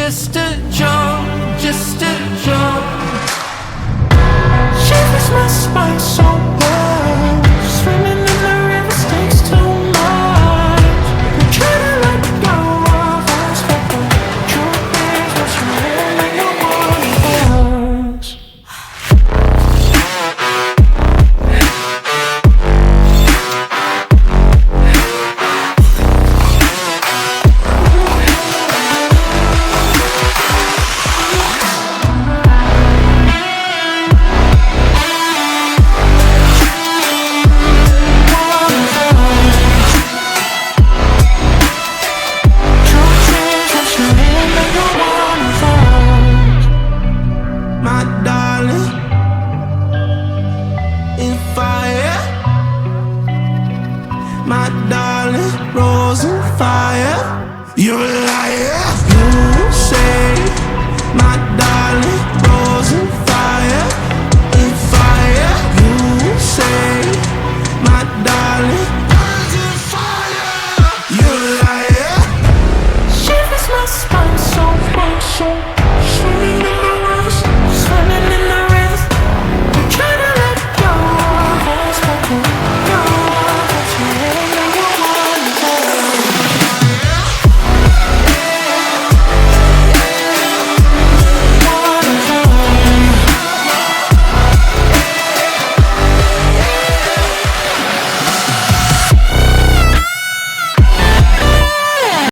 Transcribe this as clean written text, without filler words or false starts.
just a jump, just a jump. Shivers my spine so well. Swimming in the river takes too much. I'm trying to let go of us, but the truth is what's real and no one of us. My darling, rose and fire. You're a liar. You say, my darling,